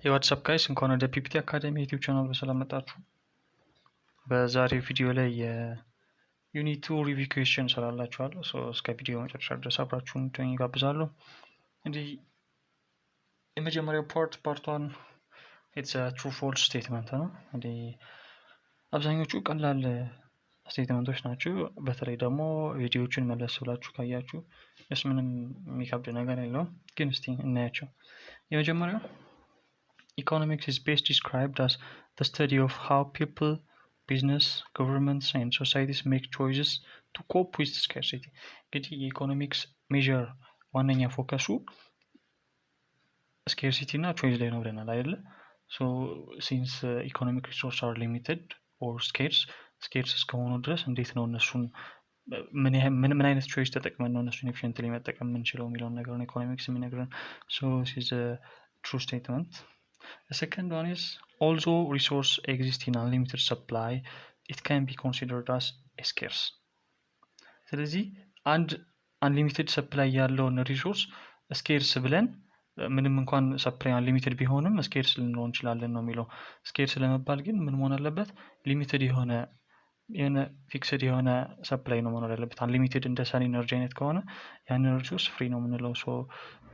የዋትስአፕ ጋይስ እንኳን ወደ ፒፒቲ አካዳሚ ዩቲዩብ ቻናል በሰላም መጣችሁ። በዛሬው ቪዲዮ ላይ የዩኒት 2 ሪቪው ኩዌስችን ሰራላችኋለሁ። እስከ ቪዲዮ መጨረሻ ድረስ አብራችሁን እንድትሆኑ ጋብዛለሁ። እንግዲህ የመጀመሪያው ፓርት 1 ኢትስ ትሩ ፎልስ ስቴትመንት ነው። እንግዲህ አብዛኞቹ ቀላል ስቴትመንቶች ናቸው። በተለይ ደግሞ ቪዲዮዎችን መለስ ብላችሁ ካያችሁ ምንም የሚከብድ ነገር የለውም። ግን እስቲ እናያቸው። የመጀመሪያው Economics is best described as the study of how people, business, governments, and societies make choices to cope with scarcity. እንግዲህ የኢኮኖሚክስ ሜዥር ዋነኛ ፎከሱ ስኬርሲቲ እና ቾይስ ላይ ነው ብለናል አይደለ? ሶ ሲንስ ኢኮኖሚክ ሪሶርስ አር ሊሚትድ ኦር ስኬርስ እስከሆኑ ድረስ እንዴት ነው እነሱን ምን አይነት ቾይስ ተጠቅመን ነው እነሱን ኤፊሽንትሊ መጠቀም የምንችለው የሚለውን ነገር ነው ኢኮኖሚክስ የሚነግረን። ሶ ኢዝ true statement. The second one is, although resource exists in unlimited supply, it can be considered as scarce. ስለዚህ አንድ unlimited supply ያለውን ሪሶርስ ስኬርስ ብለን ምንም እንኳን ሰፕላይ unlimited ቢሆንም ስኬርስ ልንለው እንችላለን ነው የሚለው። ስኬርስ ለመባል ግን ምን መሆን አለበት? ሊሚትድ የሆነ ፊክስድ የሆነ ሰፕላይ ነው መኖር ያለበት። unlimited እንደ ሰን ኢነርጂ አይነት ከሆነ ያንን ሪሶርስ ፍሪ ነው የምንለው። ሶ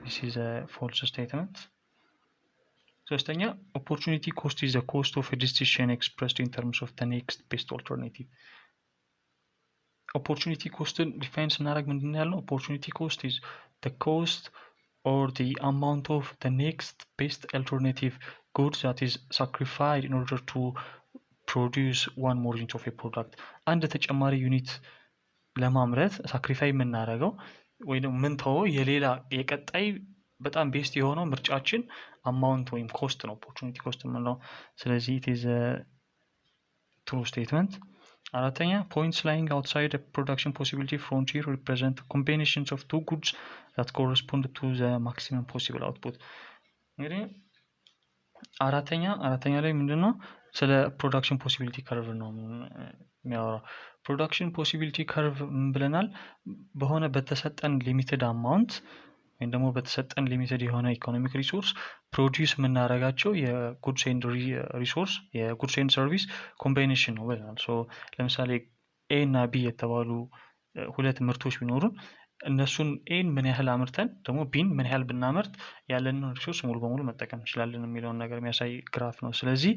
this is a false statement. ሶስተኛ opportunity cost is the cost of a decision expressed in terms of the next best alternative. opportunity cost-ን ዲፋይን ስናደርግ ምንድን ነው ያልነው? opportunity cost is the cost or the amount of the next best alternative goods that is sacrificed in order to produce one more unit of a product. አንድ ተጨማሪ ዩኒት ለማምረት ሳክሪፋይ የምናደርገው ወይ ደግሞ ምንተወው የሌላ የቀጣይ በጣም ቤስት የሆነው ምርጫችን አማውንት ወይም ኮስት ነው ኦፖርቹኒቲ ኮስት የምንለው። ስለዚህ it is a true statement. አራተኛ points lying outside a production possibility frontier represent combinations of two goods that correspond to the maximum possible output. እንግዲህ አራተኛ ላይ ምንድነው ስለ ፕሮዳክሽን ፖሲቢሊቲ ከርቭ ነው የሚያወራው። ፕሮዳክሽን ፖሲቢሊቲ ከርቭ ብለናል በሆነ በተሰጠን ሊሚትድ አማውንት ወይም ደግሞ በተሰጠን ሊሚትድ የሆነ ኢኮኖሚክ ሪሶርስ ፕሮዲውስ የምናደርጋቸው የጉድስ ኤንድ ሪሶርስ የጉድስ ኤንድ ሰርቪስ ኮምባይኔሽን ነው ብለናል። ሶ ለምሳሌ ኤ እና ቢ የተባሉ ሁለት ምርቶች ቢኖሩን እነሱን ኤን ምን ያህል አምርተን ደግሞ ቢን ምን ያህል ብናመርት ያለንን ሪሶርስ ሙሉ በሙሉ መጠቀም እንችላለን የሚለውን ነገር የሚያሳይ ግራፍ ነው። ስለዚህ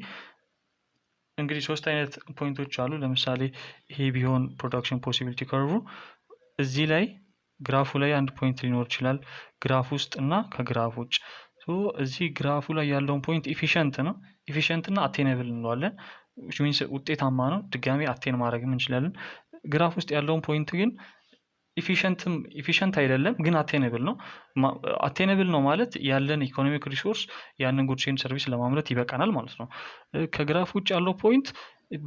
እንግዲህ ሶስት አይነት ፖይንቶች አሉ። ለምሳሌ ይሄ ቢሆን ፕሮዳክሽን ፖሲቢሊቲ ከርቭ እዚህ ላይ ግራፉ ላይ አንድ ፖይንት ሊኖር ይችላል ግራፍ ውስጥ እና ከግራፍ ውጭ። እዚህ ግራፉ ላይ ያለውን ፖይንት ኢፊሽንት ነው። ኢፊሽንት እና አቴነብል እንለዋለን። ውጤታማ ነው። ድጋሚ አቴን ማድረግም እንችላለን። ግራፍ ውስጥ ያለውን ፖይንት ግን ኢፊሽንት አይደለም ግን አቴነብል ነው። አቴነብል ነው ማለት ያለን ኢኮኖሚክ ሪሶርስ ያንን ጉድስ ኤንድ ሰርቪስ ለማምረት ይበቃናል ማለት ነው። ከግራፍ ውጭ ያለው ፖይንት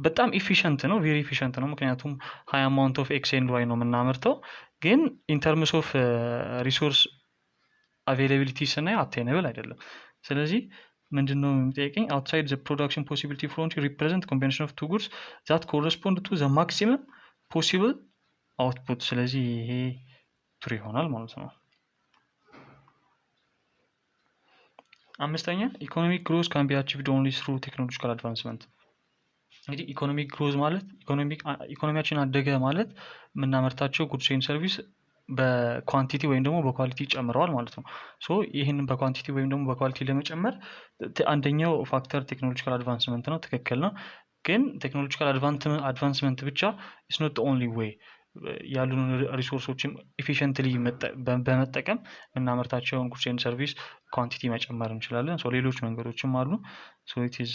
በጣም ኢፊሽንት ነው፣ ቬሪ ኢፊሽንት ነው። ምክንያቱም ሃይ አማውንት ኦፍ ኤክስ ኤንድ ዋይ ነው የምናመርተው። ግን ኢንተርምስ ኦፍ ሪሶርስ አቬይላቢሊቲ ስናየው አቴነብል አይደለም። ስለዚህ ምንድነው የሚጠይቀኝ? outside the production possibility frontier represent combination of two goods that correspond to the maximum possible output. ስለዚህ ይሄ ትሩ ይሆናል ማለት ነው። አምስተኛ ኢኮኖሚክ ግሮዝ can be achieved only through technological advancement. እንግዲህ ኢኮኖሚክ ግሮዝ ማለት ኢኮኖሚያችን አደገ ማለት የምናመርታቸው ጉድስ ኤንድ ሰርቪስ በኳንቲቲ ወይም ደግሞ በኳሊቲ ጨምረዋል ማለት ነው። ሶ ይህንን በኳንቲቲ ወይም ደግሞ በኳሊቲ ለመጨመር አንደኛው ፋክተር ቴክኖሎጂካል አድቫንስመንት ነው። ትክክል ነው። ግን ቴክኖሎጂካል አድቫንስመንት ብቻ is not the only way ያሉን ሪሶርሶችን ኤፊሽንትሊ በመጠቀም የምናመርታቸውን ጉድስ ኤንድ ሰርቪስ ኳንቲቲ መጨመር እንችላለን። ሶ ሌሎች መንገዶችም አሉ። ሶ it is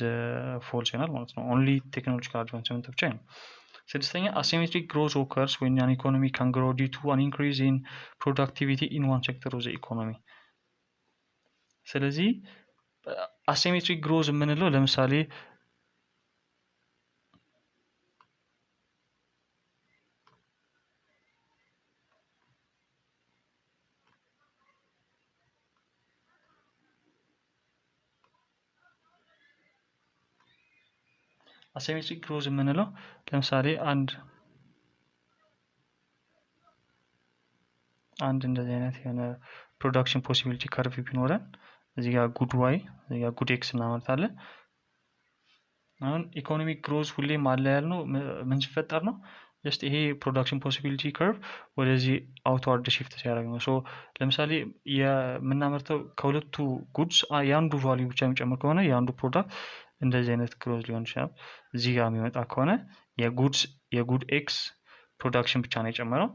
false ይሆናል ማለት ነው። ኦንሊ ቴክኖሎጂካል አድቫንስመንት ብቻ ነው። ስድስተኛ asymmetric growth occurs when an economy can grow due to an increase in productivity in one sector of the economy. ስለዚህ asymmetric growth የምንለው ለምሳሌ asymmetric growth የምንለው ለምሳሌ አንድ እንደዚህ አይነት የሆነ ፕሮዳክሽን ፖሲቢሊቲ ከርቭ ቢኖረን እዚህ ጋር ጉድ ዋይ እዚህ ጋር ጉድ ኤክስ እናመርታለን። አሁን ኢኮኖሚክ ግሮዝ ሁሌም አለ ያልነው ምን ሲፈጠር ነው? ጀስት ይሄ ፕሮዳክሽን ፖሲቢሊቲ ከርቭ ወደዚህ አውትዋርድ ሺፍት ሲያደርግ ነው። ሶ ለምሳሌ የምናመርተው ከሁለቱ ጉድስ የአንዱ ቫሊዩ ብቻ የሚጨምር ከሆነ የአንዱ ፕሮዳክት እንደዚህ አይነት ግሮዝ ሊሆን ይችላል። እዚህ ጋር የሚመጣ ከሆነ የጉድ ኤክስ ፕሮዳክሽን ብቻ ነው የጨመረው፣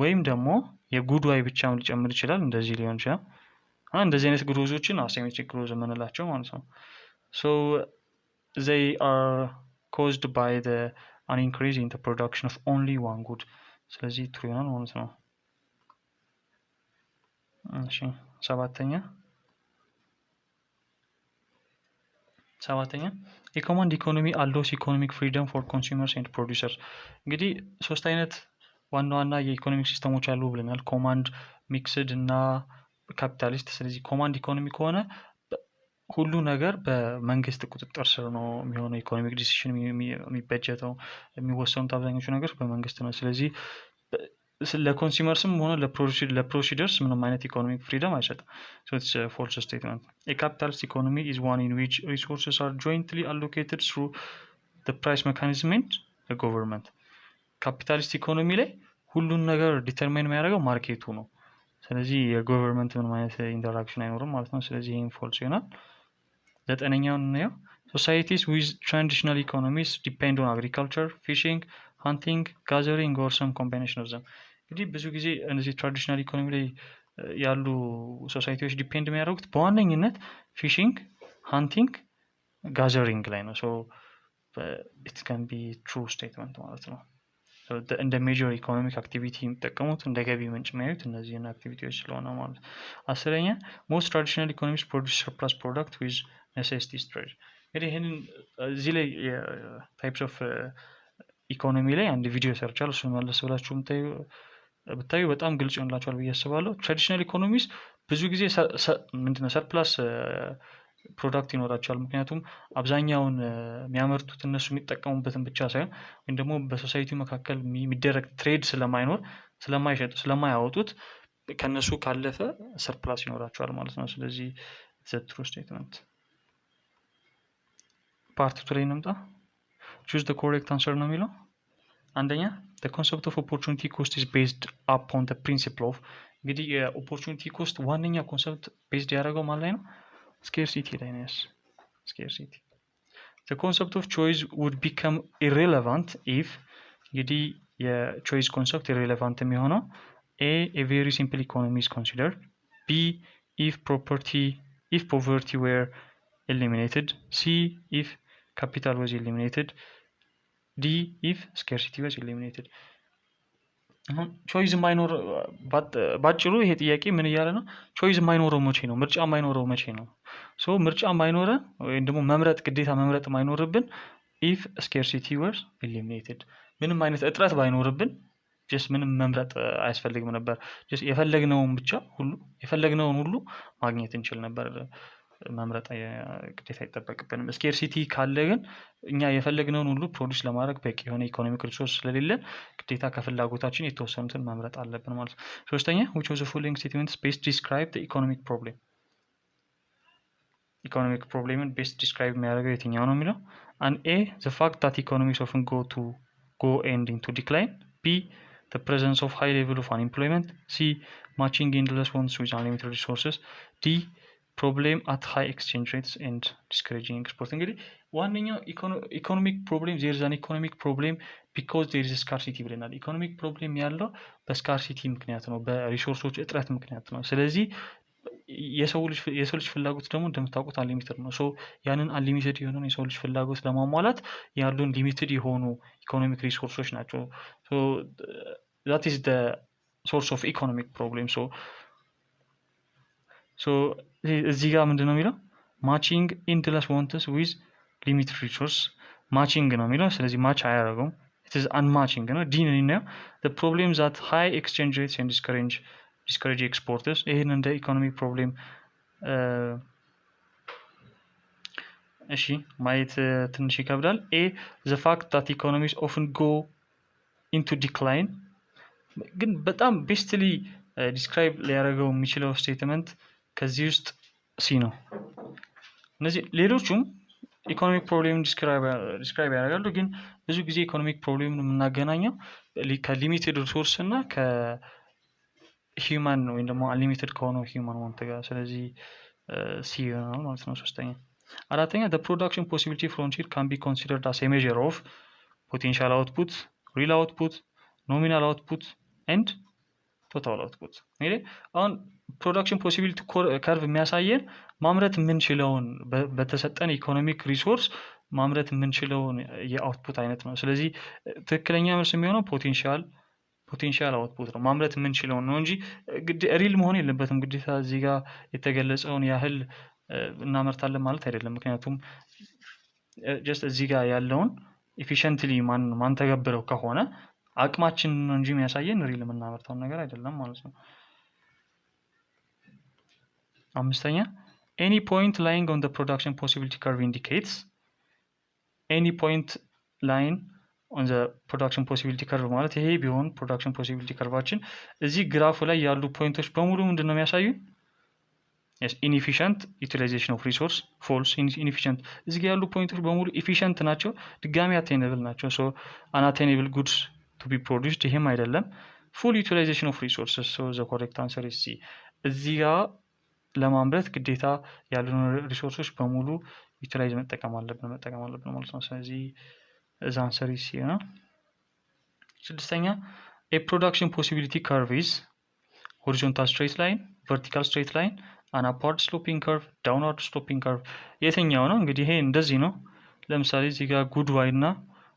ወይም ደግሞ የጉድ ዋይ ብቻ ሊጨምር ይችላል። እንደዚህ ሊሆን ይችላል። እንደዚህ አይነት ግሮዞችን አሲሜትሪክ ግሮዝ የምንላቸው ማለት ነው። ሶ they are caused by an increase in the production of only one good። ስለዚህ ትሩ ይሆናል ማለት ነው። እሺ ሰባተኛ የኮማንድ ኢኮኖሚ አሎስ ኢኮኖሚክ ፍሪደም ፎር ኮንሱመርስ ኤንድ ፕሮዲውሰርስ። እንግዲህ ሶስት አይነት ዋና ዋና የኢኮኖሚክ ሲስተሞች አሉ ብለናል፣ ኮማንድ፣ ሚክስድ እና ካፒታሊስት። ስለዚህ ኮማንድ ኢኮኖሚ ከሆነ ሁሉ ነገር በመንግስት ቁጥጥር ስር ነው የሚሆነው። ኢኮኖሚክ ዲሲሽን የሚበጀተው የሚወሰኑት አብዛኞቹ ነገር በመንግስት ነው። ስለዚህ ለኮንሱመርስም ሆነ ለፕሮሲደርስ ምንም አይነት ኢኮኖሚክ ፍሪደም አይሰጥም። ፎልስ ስቴትመንት። የካፒታሊስት ኢኮኖሚ ኢዝ ዋን ኢን ዊች ሪሶርስስ አር ጆይንትሊ አሎኬትድ ትሩ ፕራይስ ሜካኒዝም ኤንድ ገቨርንመንት። ካፒታሊስት ኢኮኖሚ ላይ ሁሉን ነገር ዲተርማይን የሚያደርገው ማርኬቱ ነው። ስለዚህ የገቨርንመንት ምንም አይነት ኢንተራክሽን አይኖርም ማለት ነው። ስለዚህ ይህም ፎልስ ይሆናል። ዘጠነኛውን እናየው። ሶሳይቲስ ዊዝ ትራዲሽናል ኢኮኖሚስ ዲፔንድ ኦን አግሪካልቸር፣ ፊሽንግ፣ ሃንቲንግ፣ ጋዘሪንግ ኦር ሰም ኮምቢኔሽን ኦፍ ዘም። እንግዲህ ብዙ ጊዜ እነዚህ ትራዲሽናል ኢኮኖሚ ላይ ያሉ ሶሳይቲዎች ዲፔንድ የሚያደርጉት በዋነኝነት ፊሽንግ፣ ሃንቲንግ፣ ጋዘሪንግ ላይ ነው። ሶ ኢት ካን ቢ ትሩ ስቴትመንት ማለት ነው። እንደ ሜጀር ኢኮኖሚክ አክቲቪቲ የሚጠቀሙት እንደ ገቢ ምንጭ የሚያዩት እነዚህን አክቲቪቲዎች ስለሆነ ማለት። አስረኛ ሞስት ትራዲሽናል ኢኮኖሚስ ፕሮዲውስ ሰርፕላስ ፕሮዳክት ዊዝ ኔሴሲቲስ ትሬድ። እንግዲህ ይህንን እዚህ ላይ ታይፕስ ኦፍ ኢኮኖሚ ላይ አንድ ቪዲዮ ሰርቻለሁ። እሱን መለስ ብላችሁ ብታዩ በጣም ግልጽ ይሆንላችኋል ብዬ አስባለሁ። ትራዲሽናል ኢኮኖሚስ ብዙ ጊዜ ምንድነው ሰርፕላስ ፕሮዳክት ይኖራቸዋል። ምክንያቱም አብዛኛውን የሚያመርቱት እነሱ የሚጠቀሙበትን ብቻ ሳይሆን ወይም ደግሞ በሶሳይቲ መካከል የሚደረግ ትሬድ ስለማይኖር ስለማይሸጡ ስለማያወጡት ከነሱ ካለፈ ሰርፕላስ ይኖራቸዋል ማለት ነው። ስለዚህ ትሩ ስቴትመንት። ፓርት ቱ ላይ እንምጣ። ቹዝ ዘ ኮሬክት አንሰር ነው የሚለው። አንደኛ the concept of opportunity cost is based upon the principle of። እንግዲህ የኦፖርቹኒቲ ኮስት ዋነኛ ኮንሰፕት ቤዝድ ያደረገው ማለት ላይ ነው scarcity ላይ ነው። scarcity. The concept of choice would become irrelevant if እንግዲህ የቾይስ ኮንሰፕት irrelevant የሚሆነው a very simple economy is considered, b if poverty were eliminated, c if capital was eliminated, d if scarcity was eliminated። ቾይዝ የማይኖር ባጭሩ ይሄ ጥያቄ ምን እያለ ነው? ቾይዝ የማይኖረው መቼ ነው? ምርጫ የማይኖረው መቼ ነው? ሶ ምርጫ የማይኖረ ወይም ደግሞ ግዴታ መምረጥ የማይኖርብን ኢፍ ስኬርሲቲ ወር ኤሊሚኔትድ፣ ምንም አይነት እጥረት ባይኖርብን ጀስት ምንም መምረጥ አያስፈልግም ነበር። ጀስት የፈለግነውን ሁሉ ማግኘት እንችል ነበር። መምረጥ ግዴታ አይጠበቅብንም። ስኬርሲቲ ካለ ግን እኛ የፈለግነውን ሁሉ ፕሮዲስ ለማድረግ በቂ የሆነ ኢኮኖሚክ ሪሶርስ ስለሌለን ግዴታ ከፍላጎታችን የተወሰኑትን መምረጥ አለብን ማለት ነው። ሶስተኛ which of the following statements best describe the economic problem? ኢኮኖሚክ ፕሮብሌምን ቤስት ዲስክራይብ የሚያደርገው የትኛው ነው የሚለው and a the fact that economies often go end into decline, b the presence of high level of unemployment, c matching endless wants with unlimited resources, d ፕሮብሌም አት ሃይ ኤክስቼንጅ ሬትስ ኤንድ ዲስከሬጂንግ ኤክስፖርት። እንግዲህ ዋነኛው ኢኮኖሚክ ፕሮብሌም ዜር ኢዝ አን ኢኮኖሚክ ፕሮብሌም ቢኮዝ ዜር ኢዝ ስካርሲቲ ብለናል። ኢኮኖሚክ ፕሮብሌም ያለው በስካርሲቲ ምክንያት ነው፣ በሪሶርሶች እጥረት ምክንያት ነው። ስለዚህ የሰው ልጅ ፍላጎት ደግሞ እንደምታውቁት አንሊሚትድ ነው። ሶ ያንን አንሊሚትድ የሆነውን የሰው ልጅ ፍላጎት ለማሟላት ያሉን ሊሚትድ የሆኑ ኢኮኖሚክ ሪሶርሶች ናቸው። ዛት ኢዝ ዘ ሶርስ ኦፍ ኢኮኖሚክ ፕሮብሌም። ሶ እዚህ ጋር ምንድን ነው የሚለው ማቺንግ ኢንድለስ ዋንትስ ዊዝ ሊሚትድ ሪሶርስ ማቺንግ ነው የሚለው። ስለዚህ ማች አያደርገውም፣ ኢትዝ አንማቺንግ ነው። ዲ ነው የሚለው the problem that high exchange rates and discourage exporters። ይህን እንደ ኢኮኖሚክ ፕሮብሌም እሺ ማየት ትንሽ ይከብዳል። ኤ the fact that economies often go into decline ግን በጣም ቤስትሊ ዲስክራይብ ሊያደርገው የሚችለው ስቴትመንት ከዚህ ውስጥ ሲ ነው። እነዚህ ሌሎቹም ኢኮኖሚክ ፕሮብሌም ዲስክራይብ ያደርጋሉ። ግን ብዙ ጊዜ ኢኮኖሚክ ፕሮብሌም የምናገናኘው ከሊሚትድ ሪሶርስ እና ከሂውማን ወይም ደግሞ አንሊሚትድ ከሆነው ሂውማን ዋንት ጋር። ስለዚህ ሲ ይሆናል ማለት ነው። ሶስተኛ። አራተኛ the production possibility frontier can be considered as a measure of potential output, real output, nominal output and total output። እንግዲህ አሁን ፕሮዳክሽን ፖሲቢሊቲ ከርቭ የሚያሳየን ማምረት የምንችለውን በተሰጠን ኢኮኖሚክ ሪሶርስ ማምረት የምንችለውን የአውትፑት አይነት ነው። ስለዚህ ትክክለኛ መልስ የሚሆነው ፖቴንሻል አውትፑት ነው። ማምረት የምንችለውን ነው እንጂ ሪል መሆን የለበትም ግዴታ እዚህ ጋር የተገለጸውን ያህል እናመርታለን ማለት አይደለም። ምክንያቱም ጀስት እዚህ ጋር ያለውን ኢፊሽንትሊ ማንተገብረው ከሆነ አቅማችን ነው እንጂ የሚያሳየን ሪል የምናመርተውን ነገር አይደለም ማለት ነው። አምስተኛ any point lying on the production possibility curve indicates any point lying on the production possibility curve ማለት ይሄ ቢሆን production possibility curveችን እዚህ ግራፉ ላይ ያሉ ፖይንቶች በሙሉ ምንድነው የሚያሳዩን? yes inefficient utilization of resource false inefficient እዚህ ጋር ያሉ ፖይንቶች በሙሉ efficient ናቸው፣ ድጋሚ attainable ናቸው። so unattainable goods to be produced ይሄም አይደለም። full utilization of resources so the correct answer is C። እዚህ ጋር ለማምረት ግዴታ ያሉን ሪሶርሶች በሙሉ ዩቲላይዝ መጠቀም አለብን ማለት ነው። ስለዚህ እዛ አንሰር ሲ ነው። ስድስተኛ a production possibility curve is horizontal straight line, vertical straight line, an upward sloping curve, downward sloping curve የትኛው ነው? እንግዲህ ይሄ እንደዚህ ነው። ለምሳሌ እዚህ ጋር ጉድ ዋይ እና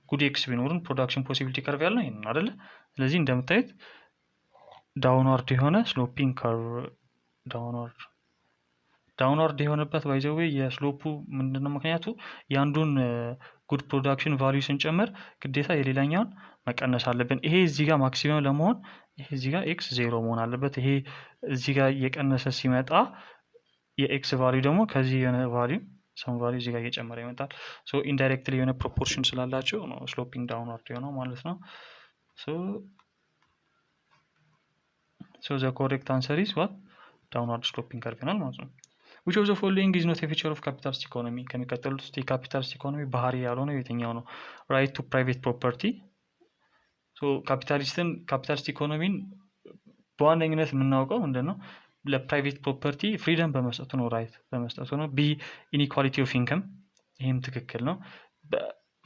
ጉድ ኤክስ ቢኖሩን ፕሮዳክሽን ፖሲቢሊቲ ከርቭ ያለው ይሄ ነው አይደለ? ስለዚህ እንደምታዩት ዳውንዋርድ የሆነ ስሎፒንግ ከርቭ ዳውንዋርድ የሆነበት ባይዘዌ የስሎፑ ምንድነው ምክንያቱ? የአንዱን ጉድ ፕሮዳክሽን ቫልዩ ስንጨምር ግዴታ የሌላኛውን መቀነስ አለብን። ይሄ እዚህ ጋር ማክሲመም ለመሆን ይሄ እዚህ ጋር ኤክስ 0 መሆን አለበት። ይሄ እዚህ ጋር እየቀነሰ ሲመጣ የኤክስ ቫልዩ ደግሞ ከዚህ የሆነ ቫልዩ ሰም ቫልዩ እዚህ ጋር እየጨመረ ይመጣል። ሶ ኢንዳይሬክትሊ የሆነ ፕሮፖርሽን ስላላቸው ነው ስሎፒንግ ዳውንዋርድ የሆነው ማለት ነው። ሶ ዘ ኮሬክት አንሰር ኢዝ ዋት ዳውንዋርድ ስሎፒንግ ከርቭ ይሆናል ማለት ነው። which of the following is not a feature of capitalist economy? ከሚቀጥሉት ውስጥ የካፒታሊስት ኢኮኖሚ ባህሪ ያልሆነው የትኛው ነው? right to private property so ካፒታሊስት ኢኮኖሚን በዋነኝነት የምናውቀው ምንድነው? ለፕራይቬት ፕሮፐርቲ ፍሪደም በመስጠቱ ነው፣ ራይት በመስጠቱ ነው። ቢ ኢኒኳሊቲ ኦፍ ኢንከም ይህም ትክክል ነው።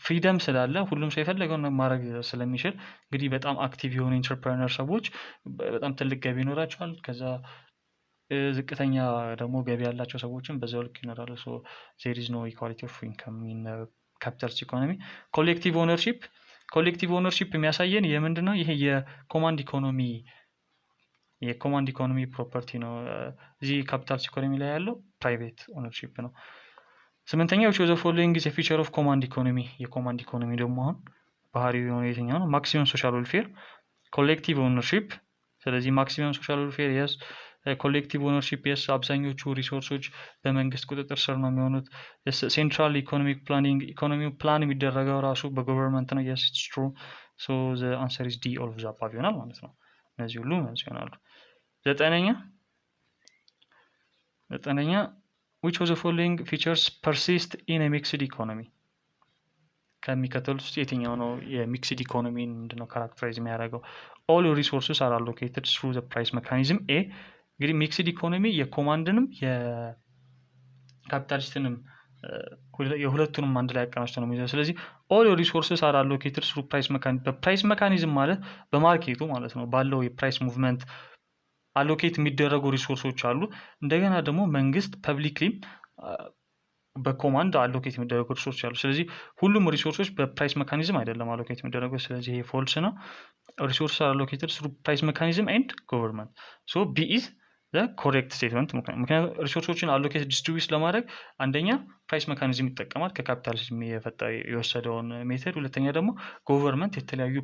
ፍሪደም ስላለ ሁሉም ሰው የፈለገውን ማድረግ ስለሚችል እንግዲህ በጣም አክቲቭ የሆኑ ኢንተርፕረነር ሰዎች በጣም ትልቅ ገቢ ይኖራቸዋል። ከዛ ዝቅተኛ ደግሞ ገቢ ያላቸው ሰዎችን በዛው ልክ ይኖራሉ። ሶ ዜር ኢዝ ኖ ኢኳሊቲ ኦፍ ኢንከም ኢን ካፒታሊስት ኢኮኖሚ። ኮሌክቲቭ ኦነርሺፕ የሚያሳየን የምንድነው? ይሄ የኮማንድ ኢኮኖሚ ፕሮፐርቲ ነው። እዚህ ካፒታሊስት ኢኮኖሚ ላይ ያለው ፕራይቬት ኦነርሺፕ ነው። ስምንተኛው which of the following is a feature of command economy? የኮማንድ ኢኮኖሚ ደግሞ አሁን ባህሪው የሆነ የትኛው ነው? ማክሲመም ሶሻል ዌልፌር፣ ኮሌክቲቭ ኦነርሺፕ። ስለዚህ ማክሲመም ሶሻል ዌልፌር የስ፣ ኮሌክቲቭ ኦነርሺፕ የስ፣ አብዛኞቹ ሪሶርሶች በመንግስት ቁጥጥር ስር ነው የሚሆኑት። ሴንትራል ኢኮኖሚክ ፕላኒንግ፣ ኢኮኖሚው ፕላን የሚደረገው ራሱ በገቨርንመንት ነው። የስ ኢትስ ትሩ። ሶ ዘ አንሰር ኢዝ ዲ ኦል ኦፍ ዘ አባቭ ይሆናል ማለት ነው። እነዚህ ሁሉ መልስ ይሆናሉ። ዘጠነኛ which of the following features persist in a mixed economy? ከሚከተሉት ውስጥ የትኛው ነው የሚክስድ ኢኮኖሚን ምንድነው ካራክተራይዝ የሚያደርገው? all resources are allocated through the price mechanism። እንግዲህ ሚክስድ ኢኮኖሚ የኮማንድንም የካፒታሊስትንም የሁለቱንም አንድ ላይ አቀናጅቶ ነው የሚይዘው። ስለዚህ all resources are allocated through price mechanism። በፕራይስ ሜካኒዝም ማለት በማርኬቱ ማለት ነው፣ ባለው የፕራይስ ሙቭመንት አሎኬት የሚደረጉ ሪሶርሶች አሉ። እንደገና ደግሞ መንግስት ፐብሊክሊም በኮማንድ አሎኬት የሚደረጉ ሪሶርሶች አሉ። ስለዚህ ሁሉም ሪሶርሶች በፕራይስ ሜካኒዝም አይደለም አሎኬት የሚደረጉት። ስለዚህ ይሄ ፎልስ ነው። ሪሶርስ አሎኬትድ ስሩ ፕራይስ ሜካኒዝም ኤንድ ገቨርንመንት። ሶ ቢ ኢዝ ዘ ኮሬክት ስቴትመንት። ምክንያቱም ሪሶርሶችን አሎኬት ዲስትሪቢዩት ለማድረግ አንደኛ ፕራይስ ሜካኒዝም ይጠቀማል ከካፒታሊዝም የወሰደውን ሜተድ፣ ሁለተኛ ደግሞ ገቨርንመንት የተለያዩ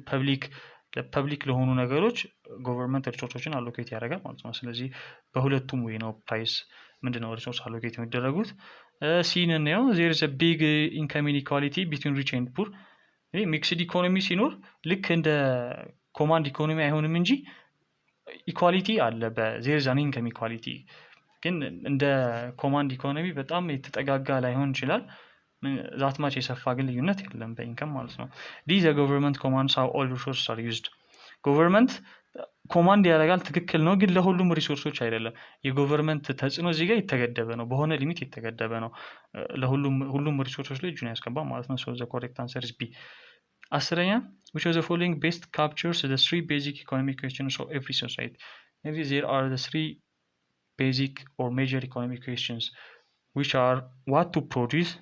ፐብሊክ ለሆኑ ነገሮች ገቨርንመንት ሪሶርሶችን አሎኬት ያደርጋል ማለት ነው። ስለዚህ በሁለቱም ወይ ነው ፕራይስ ምንድነው ሪሶርስ አሎኬት የሚደረጉት። ሲን ነው ዜር ኢዝ አ ቢግ ኢንካም ኢኒኳሊቲ ቢትዊን ሪች ኤንድ ፑር። ሚክስድ ኢኮኖሚ ሲኖር ልክ እንደ ኮማንድ ኢኮኖሚ አይሆንም እንጂ ኢኳሊቲ አለ። በዜር ኢዝ አን ኢንካም ኢኳሊቲ ግን እንደ ኮማንድ ኢኮኖሚ በጣም የተጠጋጋ ላይሆን ይችላል። ዛት ማች የሰፋ ግን ልዩነት የለም በኢንከም ማለት ነው። ዲዝ የገቨርንመንት ኮማንድስ ሃው ኦል ሪሶርስ አር ዩዝድ። ገቨርንመንት ኮማንድ ያደርጋል ትክክል ነው፣ ግን ለሁሉም ሪሶርሶች አይደለም። የገቨርንመንት ተጽዕኖ እዚህ ጋር የተገደበ ነው፣ በሆነ ሊሚት የተገደበ ነው። ለሁሉም ሪሶርሶች ላይ እጁን ያስገባ ማለት ነው። ሶ ዘ ኮሬክት አንሰር ኢዝ ቢ። አስረኛ which of the following best captures the three basic economic questions of every society? Maybe there are the three basic or major economic questions which are what to produce,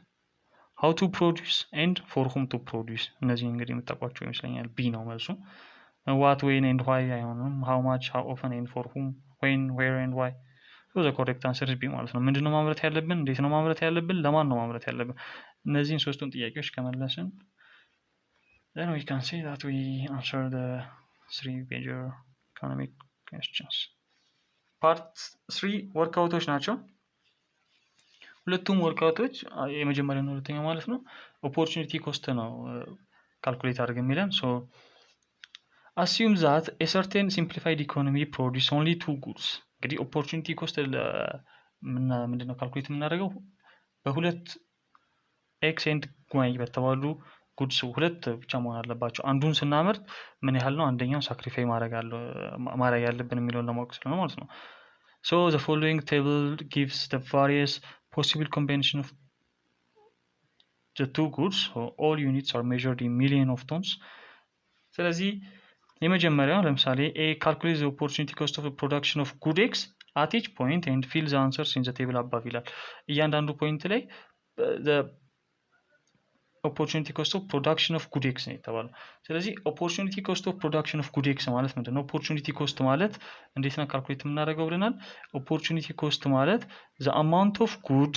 how to produce and for whom to produce። እነዚህ እንግዲህ የምታውቋቸው ይመስለኛል። ቢ ነው መልሱ። what, when and why አይሆንም። how much, how often and for whom፣ when, where and why። so the correct answer is B ማለት ነው። ምንድነው ማምረት ያለብን፣ እንዴት ነው ማምረት ያለብን፣ ለማን ነው ማምረት ያለብን? እነዚህን ሶስቱን ጥያቄዎች ከመለስን then we can say that we answer the three major economic questions። ፓርት 3 ወርክአውቶች ናቸው። ሁለቱም ወርክአውቶች የመጀመሪያው እና ሁለተኛው ማለት ነው ኦፖርቹኒቲ ኮስት ነው ካልኩሌት አድርግ የሚለን። ሶ assume that a certain simplified economy produce only two goods። እንግዲህ ኦፖርቹኒቲ ኮስት ምንድነው ካልኩሌት የምናደርገው በሁለት ኤክስ ኤንድ ዋይ በተባሉ ጉድስ ሁለት ብቻ መሆን አለባቸው። አንዱን ስናመርት ምን ያህል ነው አንደኛው ሳክሪፋይ ማድረግ ያለብን የሚለውን ለማወቅ ስለሆነ ማለት ነው። so the following table gives the various possible combination of the two goods, so all units are measured in million of tons። ስለዚህ የመጀመሪያው ለምሳሌ a calculate the opportunity cost of the production of good x at each point and fill the answers in the table above ይላል። እያንዳንዱ ፖይንት ላይ the opportunity cost of production of good x ነው የተባለው። ስለዚህ opportunity cost of production of good x ማለት ምንድነው? opportunity cost ማለት እንዴት ነው ካልኩሌት የምናደርገው ብለናል። opportunity cost ማለት the amount of good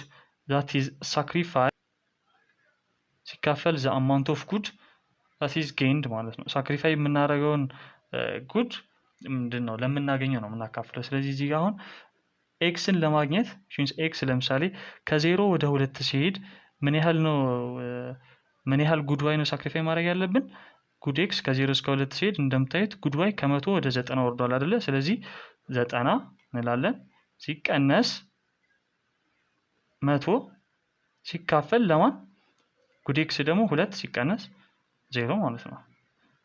that is sacrificed ሲካፈል the amount of good that is gained ማለት ነው። ሳክሪፋይ የምናደርገውን ጉድ ምንድነው ለምናገኘው ነው የምናካፍለው። ስለዚህ እዚህ ጋር አሁን ኤክስን ለማግኘት ኤክስ ለምሳሌ ከዜሮ ወደ 2 ሲሄድ ምን ያህል ጉድ ዋይ ነው ሳክሪፋይ ማድረግ ያለብን? ጉድ ኤክስ ከ0 እስከ 2 ሲሄድ እንደምታዩት ጉድ ዋይ ከ100 ወደ 90 ወርዷል አይደለ? ስለዚህ 90 እንላለን ሲቀነስ 100 ሲካፈል ለማን ጉድ ኤክስ ደግሞ 2 ሲቀነስ 0 ማለት ነው።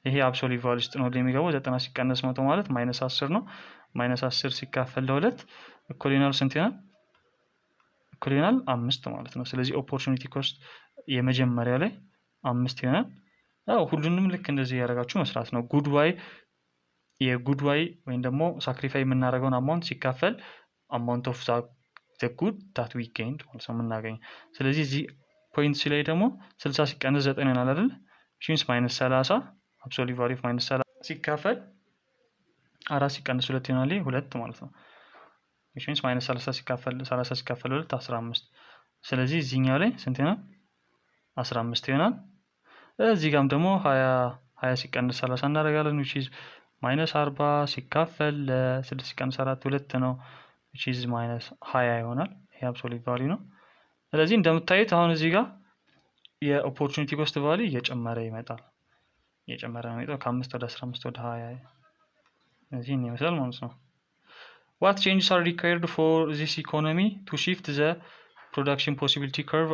ይሄ አብሶሉት ቫልዩ ውስጥ ነው የሚገባው። 90 ሲቀነስ 100 ማለት -10 ነው። -10 ሲካፈል ለ2 እኩል ይሆናል ስንት ይሆናል? እኩል ይሆናል 5 ማለት ነው። ስለዚህ ኦፖርቹኒቲ ኮስት የመጀመሪያው ላይ 5 ይሆናል። ሁሉንም ልክ እንደዚህ ያደርጋችሁ መስራት ነው። የጉድ ዋይ ወይም ደግሞ ሳክሪፋይ የምናደርገውን አማውንት ሲካፈል አማውንት ኦፍ the good that we gained ማለት ነው የምናገኘው። ስለዚህ እዚህ ፖይንት ላይ ደግሞ 60 ሲቀነስ 9 ይሆናል አይደል? ሺንስ -30 አብሶሉት ቫልዩ -30 ሲካፈል 4 ሲቀነስ 2 ይሆናል 2 ማለት ነው። ሺንስ -30 ሲካፈል 2 15። ስለዚህ እዚህኛው ላይ ስንት ይሆናል? 15 ይሆናል። እዚህ ጋርም ደግሞ 20 ሲቀነስ 30 እናደርጋለን which is -40 ሲካፈል ለ6 ሲቀነስ 4 2 ነው which is -20 ይሆናል። ይሄ አብሶሉት ቫልዩ ነው። ስለዚህ እንደምታዩት አሁን እዚህ ጋር የኦፖርቹኒቲ ኮስት ቫልዩ እየጨመረ ይመጣል። ከ5 ወደ 15 ወደ 20 እዚህ ይመስላል ማለት ነው። what changes are required for this economy to shift the production possibility curve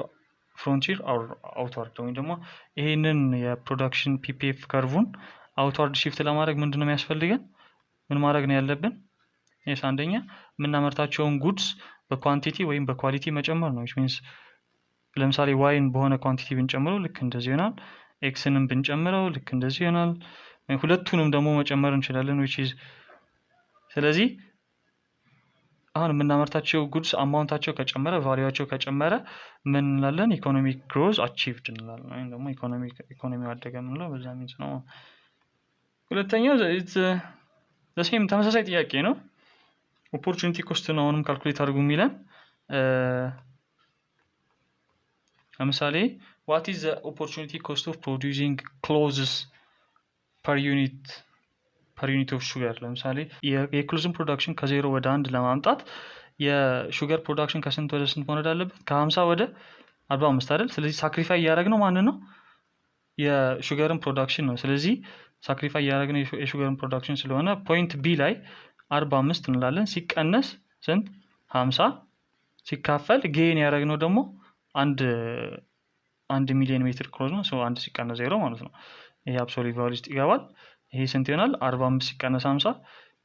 frontier or outward? ወይም ደግሞ ይሄንን የፕሮዳክሽን ፒፒኤፍ ከርቭን አውትዋርድ ሺፍት ለማድረግ ምንድነው የሚያስፈልገን? ምን ማድረግ ነው ያለብን? አንደኛ የምናመርታቸውን ጉድስ በኳንቲቲ ወይም በኳሊቲ መጨመር ነው። which means ለምሳሌ ዋይን በሆነ ኳንቲቲ ብንጨምረው ልክ እንደዚህ ይሆናል። ኤክስንም ብንጨምረው ልክ እንደዚህ ይሆናል። ሁለቱንም ደግሞ መጨመር እንችላለን which is ስለዚህ አሁን የምናመርታቸው ጉድስ አማውንታቸው ከጨመረ ቫልዩዋቸው ከጨመረ ምን እንላለን? ኢኮኖሚክ ግሮዝ አቺቭድ እንላለን። ወይም ደግሞ ኢኮኖሚው አደገ የምንለው በዛ ሚንስ ነው። ሁለተኛው ለሴም ተመሳሳይ ጥያቄ ነው። ኦፖርቹኒቲ ኮስት ነው አሁንም ካልኩሌት አድርጉ የሚለን። ለምሳሌ what is the opportunity cost of producing clothes per unit of sugar? ለምሳሌ የክሎዝን ፕሮዳክሽን ከ0 ወደ 1 ለማምጣት የሹገር ፕሮዳክሽን ከስንት ወደ ስንት መሆን አለበት? ከ50 ወደ 45 አይደል? ስለዚህ ሳክሪፋይ እያደረግነው ማንን ነው? የሹገርን ፕሮዳክሽን ነው። ስለዚህ ሳክሪፋይ እያደረግነው የሹገርን ፕሮዳክሽን ስለሆነ ፖይንት ቢ ላይ 45 እንላለን ሲቀነስ ስንት 50 ሲካፈል ጌን ያደረግነው ደግሞ አንድ ሚሊዮን ሜትር ክሎዝ ነው። ሶ 1 ሲቀነስ 0 ማለት ነው። ይሄ አብሶሉት ቫልዩ ውስጥ ይገባል። ይሄ ስንት ይሆናል? 45 ሲቀነስ 50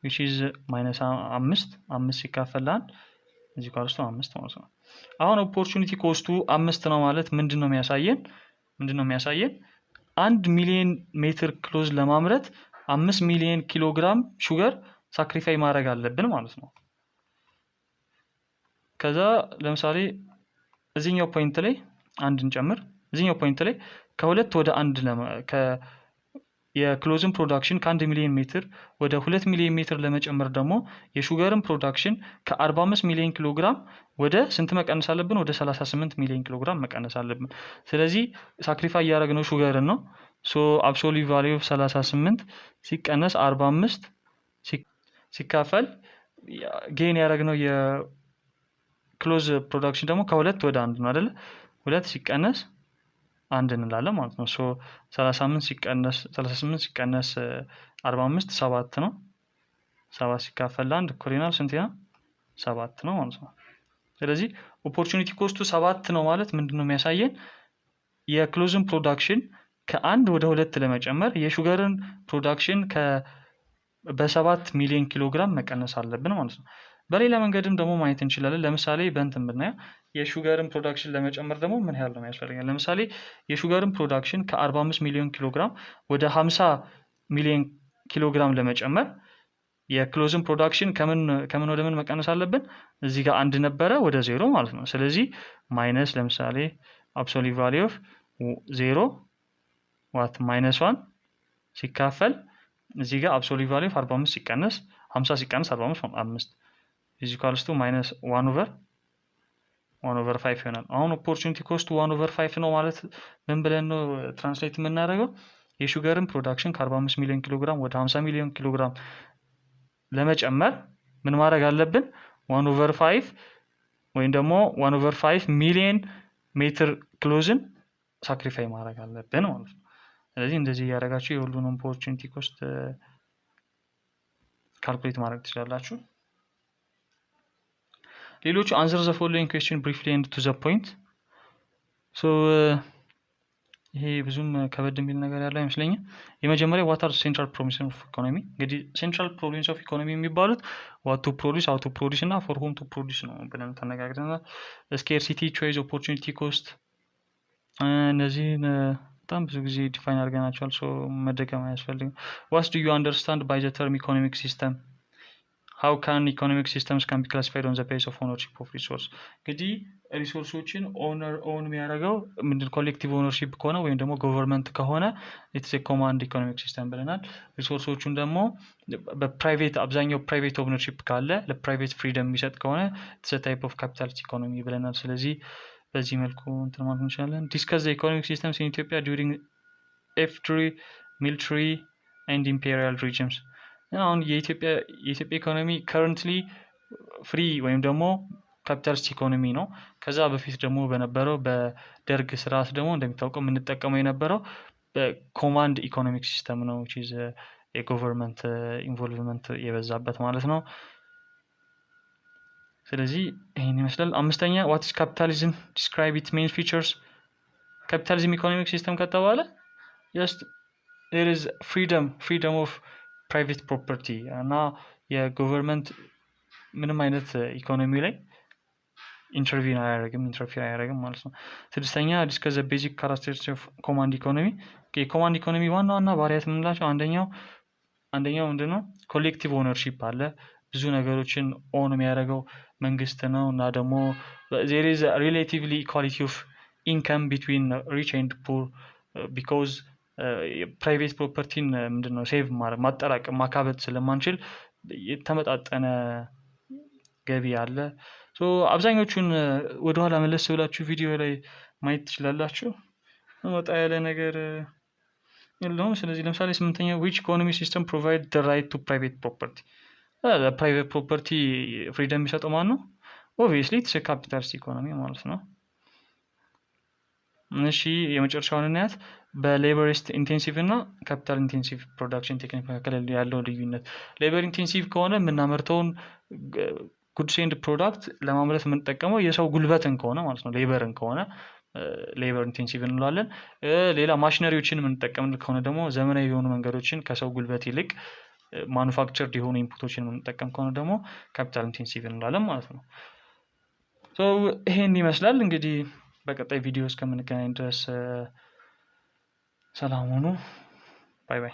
which is -5 ሲካፈል ለ1 እዚህ ጋር ውስጥ 5 ማለት ነው። አሁን ኦፖርቹኒቲ ኮስቱ 5 ነው ማለት ምንድነው የሚያሳየን? 1 ሚሊዮን ሜትር ክሎዝ ለማምረት 5 ሚሊዮን ኪሎ ግራም ሹገር ሳክሪፋይ ማድረግ አለብን ማለት ነው። ከዛ ለምሳሌ እዚህኛው ፖይንት ላይ አንድ እንጨምር። እዚህኛው ፖይንት ላይ ከ2 ወደ 1 የክሎዝን ፕሮዳክሽን ከ1 ሚሊዮን ሜትር ወደ 2 ሚሊዮን ሜትር ለመጨመር ደግሞ የሹገርን ፕሮዳክሽን ከ45 ሚሊዮን ኪሎ ግራም ወደ ስንት መቀነስ አለብን? ወደ 38 ሚሊዮን ኪሎ ግራም መቀነስ አለብን። ስለዚህ ሳክሪፋይ ያደረግነው ሹገርን ነው። ሶ አብሶሉት ቫልዩ ኦፍ 38 ሲቀነስ 45 ሲካፈል ጌን ያደረግነው የክሎዝ ፕሮዳክሽን ደግሞ ከ2 ወደ 1 ነው አይደለ? 2 ሲቀነስ 1 እንላለን ማለት ነው። ሶ 38 ሲቀነስ 45 7 ነው። 7 ሲካፈል ለ1 እኩል ይሆናል ስንት ነው? 7 ነው ማለት ነው። ስለዚህ ኦፖርቹኒቲ ኮስቱ 7 ነው ማለት ምንድነው የሚያሳየን? የክሎዝን ፕሮዳክሽን ከ1 ወደ 2 ለመጨመር የሹገርን ፕሮዳክሽን በ7 ሚሊዮን ኪሎ ግራም መቀነስ አለብን ማለት ነው። በሌላ መንገድም ደግሞ ማየት እንችላለን። ለምሳሌ በእንትን ብናየው የሹገርን ፕሮዳክሽን ለመጨመር ደግሞ ምን ያህል ነው የሚያስፈልገን? ለምሳሌ የሹገርን ፕሮዳክሽን ከ45 ሚሊዮን ኪሎ ግራም ወደ 50 ሚሊዮን ኪሎ ግራም ለመጨመር የክሎዝን ፕሮዳክሽን ከምን ወደ ምን መቀነስ አለብን? እዚህ ጋር 1 ነበረ ወደ 0 ማለት ነው። ስለዚህ ማይነስ ለምሳሌ አብሶሉት ቫልዩ ኦፍ 0 ዋት -1 ሲካፈል እዚህ ጋር አብሶሉት ቫልዩ ኦፍ 45 ሲቀነስ 50 ሲቀነስ 45 5 is equals to -1/5 ይሆናል። አሁን ኦፖርቹኒቲ ኮስቱ 1/5 ነው ማለት ምን ብለን ነው ትራንስሌት የምናደርገው? የሹገርን ፕሮዳክሽን ከ45 ሚሊዮን ኪሎ ግራም ወደ 50 ሚሊዮን ኪሎ ግራም ለመጨመር ምን ማድረግ አለብን? 1/5 ወይም ደግሞ 1/5 ሚሊዮን ሜትር ክሎዝን ሳክሪፋይ ማድረግ አለብን ማለት ነው። ስለዚህ እንደዚህ እያደረጋችሁ የሁሉንም ኦፖርቹኒቲ ኮስት ካልኩሌት ማድረግ ትችላላችሁ። ሌሎቹ answer the following question briefly and to the point። ሶ ይሄ ብዙም ከበድ የሚል ነገር ያለው አይመስለኝም። የመጀመሪያ what are central problems of economy? እንግዲህ central problems of economy የሚባሉት what to produce, how to produce እና for whom to produce ነው ብለን ተነጋግረናል። scarcity, choice, opportunity cost እነዚህን በጣም ብዙ ጊዜ ዲፋይን አድርገናቸዋል። ሶ መደገም አያስፈልግም። what do you understand by the term economic system? how can economic systems can be classified on the basis of ownership of resource? እንግዲህ ሪሶርሶችን ኦን የሚያደርገው ምንድን ኮሌክቲቭ ኦነርሺፕ ከሆነ ወይም ደግሞ ገቨርንመንት ከሆነ ኢትስ ኤ ኮማንድ ኢኮኖሚክ ሲስተም ብለናል። ሪሶርሶቹን ደግሞ በፕራይቬት አብዛኛው ፕራይቬት ኦነርሺፕ ካለ ለፕራይቬት ፍሪደም የሚሰጥ ከሆነ ኢትስ ኤ ታይፕ ኦፍ ካፒታሊስት ኢኮኖሚ ብለናል። ስለዚህ በዚህ መልኩ እንትን ማለት እንችላለን። ዲስከስ ዘ ኢኮኖሚክ ሲስተምስ ኢን ኢትዮጵያ ዱሪንግ ኤፍድሪ ሚሊተሪ ኤንድ ኢምፔሪያል ሪጅምስ። አሁን የኢትዮጵያ ኢኮኖሚ ከረንትሊ ፍሪ ወይም ደግሞ ካፒታሊስት ኢኮኖሚ ነው። ከዛ በፊት ደግሞ በነበረው በደርግ ስርዓት ደግሞ እንደሚታወቀው የምንጠቀመው የነበረው በኮማንድ ኢኮኖሚክ ሲስተም ነው which is የገቨርንመንት ኢንቮልቭመንት የበዛበት ማለት ነው። ስለዚህ ይሄን ይመስላል። አምስተኛ what is capitalism? describe its main features። ካፒታሊዝም ኢኮኖሚክ ሲስተም ከተባለ just there is freedom of private property እና የገቨርንመንት ምንም አይነት ኢኮኖሚ ላይ ኢንተርፊር አያደርግም ማለት ነው። ስድስተኛ ዲስከስ ዘ ቤዚክ ካራክተሪስቲክስ ኦፍ ኮማንድ ኢኮኖሚ። የኮማንድ ኢኮኖሚ ዋና ባህሪያት የምንላቸው አንደኛው ምንድነው? ኮሌክቲቭ ኦነርሺፕ አለ። ብዙ ነገሮችን ኦን የሚያደርገው መንግስት ነው እና ደግሞ there is a relatively equality of income between rich and poor because ፕራይቬት ፕሮፐርቲን ምንድነው ሴቭ ማጠራቀም ማካበት ስለማንችል የተመጣጠነ ገቢ አለ። ሶ አብዛኞቹን ወደኋላ መለስ ብላችሁ ቪዲዮ ላይ ማየት ትችላላችሁ። ወጣ ያለ ነገር የለውም። ስለዚህ ለምሳሌ 8ኛ which economic system provide the right to private property? ለፕራይቬት ፕሮፐርቲ ፍሪደም የሚሰጠው ማን ነው? ኦብቪየስሊ ኢትስ ኤ ካፒታሊስት ኢኮኖሚ ማለት ነው። እሺ የመጨረሻውን እናያት። በሌበር ኢንቴንሲቭ እና ካፒታል ኢንቴንሲቭ ፕሮዳክሽን ቴክኒክ መካከል ያለው ልዩነት። ሌበር ኢንቴንሲቭ ከሆነ የምናመርተውን ጉድስ ኤንድ ፕሮዳክት ለማምረት የምንጠቀመው የሰው ጉልበትን ከሆነ ማለት ነው ሌበርን ከሆነ ሌበር ኢንቴንሲቭ እንለዋለን። ሌላ ማሽነሪዎችን የምንጠቀም ከሆነ ደግሞ ዘመናዊ የሆኑ መንገዶችን ከሰው ጉልበት ይልቅ ማኑፋክቸርድ የሆኑ ኢንፑቶችን የምንጠቀም ከሆነ ደግሞ ካፒታል ኢንቴንሲቭ እንላለን ማለት ነው። ይሄን ይመስላል እንግዲህ በቀጣይ ቪዲዮ እስከምንገናኝ ድረስ ሰላም ሁኑ። ባይ ባይ።